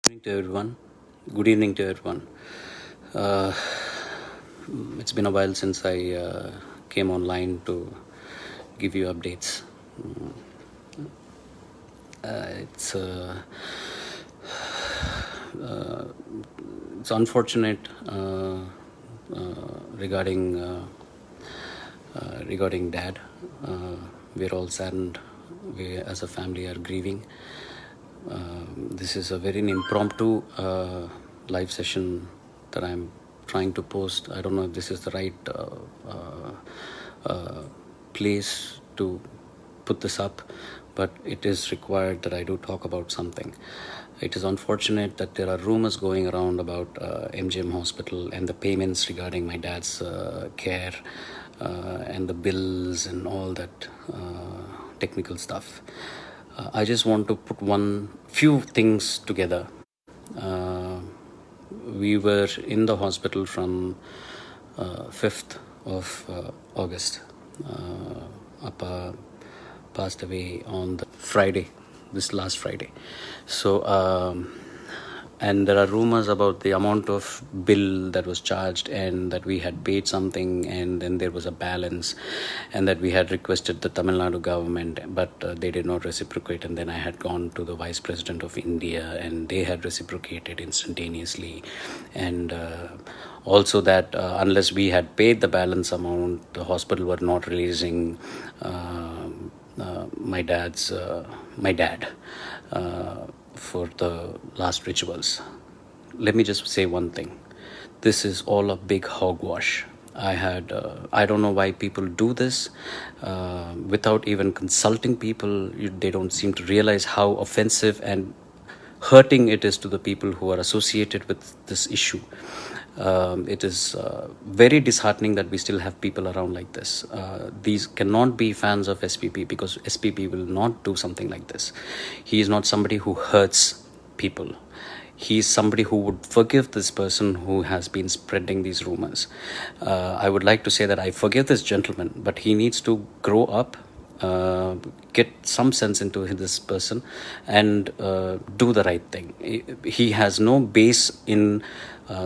Evening to everyone. Good evening to everyone. Uh, it's been a while since I came online to give you updates. It's it's unfortunate regarding regarding Dad. We're all saddened. We, as a family, are grieving. This is a very impromptu live session that I'm trying to post. I don't know if this is the right place to put this up, but it is required that I do talk about something. It is unfortunate that there are rumors going around about MGM Hospital and the payments regarding my dad's care and the bills and all that technical stuff. I just want to put few things together. Uh, we were in the hospital from 5th of August. Appa passed away on the Friday, this last Friday. So, and there are rumors about the amount of bill that was charged and that we had paid something and then there was a balance and that we had requested the Tamil Nadu government, but they did not reciprocate. And then I had gone to the Vice President of India and they had reciprocated instantaneously. And also that unless we had paid the balance amount, the hospital were not releasing my dad for the last rituals. Let me just say one thing. This is all a big hogwash. I don't know why people do this without even consulting people. They don't seem to realize how offensive and hurting it is to the people who are associated with this issue. It is very disheartening that we still have people around like this. These cannot be fans of SPP because SPP will not do something like this. He is not somebody who hurts people. He is somebody who would forgive this person who has been spreading these rumors. I would like to say that I forgive this gentleman, but he needs to grow up, get some sense into this person and do the right thing. He has no base in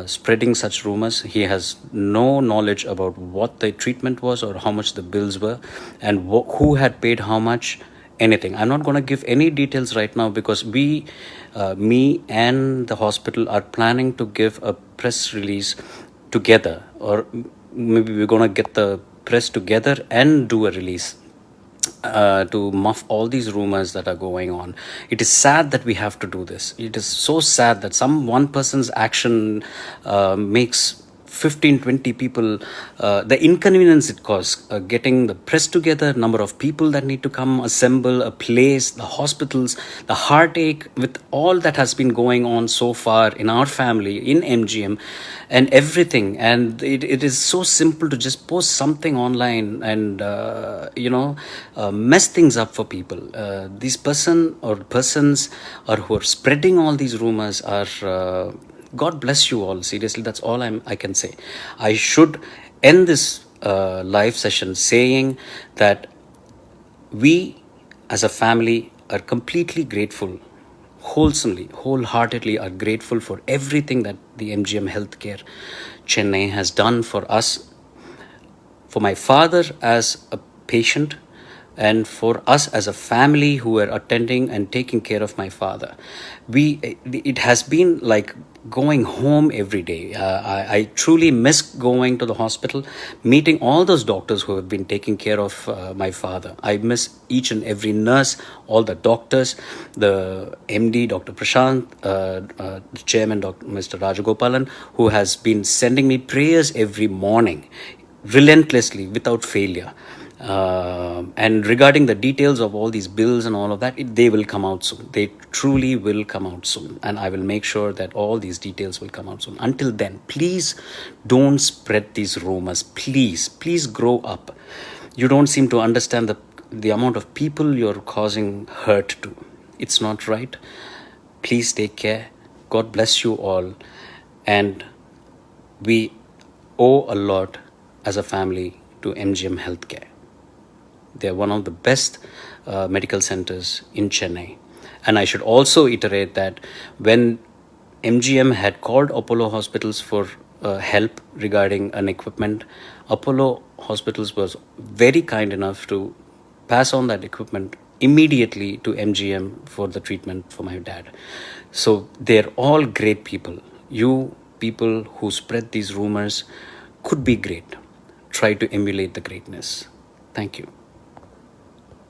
spreading such rumors. He has no knowledge about what the treatment was or how much the bills were and who had paid how much, anything. I'm not going to give any details right now because me and the hospital are planning to give a press release together, or maybe we're going to get the press together and do a release to muff all these rumors that are going on. It is sad that we have to do this. It is so sad that one person's action makes 15-20 people, the inconvenience it causes, getting the press together, number of people that need to come assemble, a place, the hospitals, the heartache with all that has been going on so far in our family, in MGM and everything. And it is so simple to just post something online and mess things up for people. These persons who are spreading all these rumors are God bless you all. Seriously, that's all I can say. I should end this live session saying that we as a family are completely grateful, wholeheartedly are grateful for everything that the MGM Healthcare Chennai has done for us, for my father as a patient, and for us as a family who were attending and taking care of my father. It has been like going home every day. I truly miss going to the hospital, meeting all those doctors who have been taking care of my father. I miss each and every nurse, all the doctors, the MD, Dr. Prashant, the chairman, Mr. Rajagopalan, who has been sending me prayers every morning, relentlessly, without failure. And regarding the details of all these bills and all of that, they will come out soon. They truly will come out soon. And I will make sure that all these details will come out soon. Until then, please don't spread these rumors. Please grow up. You don't seem to understand the amount of people you're causing hurt to. It's not right. Please take care. God bless you all. And we owe a lot as a family to MGM Healthcare. They are one of the best medical centers in Chennai. And I should also iterate that when MGM had called Apollo Hospitals for help regarding an equipment. Apollo Hospitals was very kind enough to pass on that equipment immediately to MGM for the treatment for my dad. So they're all great people. You people who spread these rumors could be great. Try to emulate the greatness. Thank you.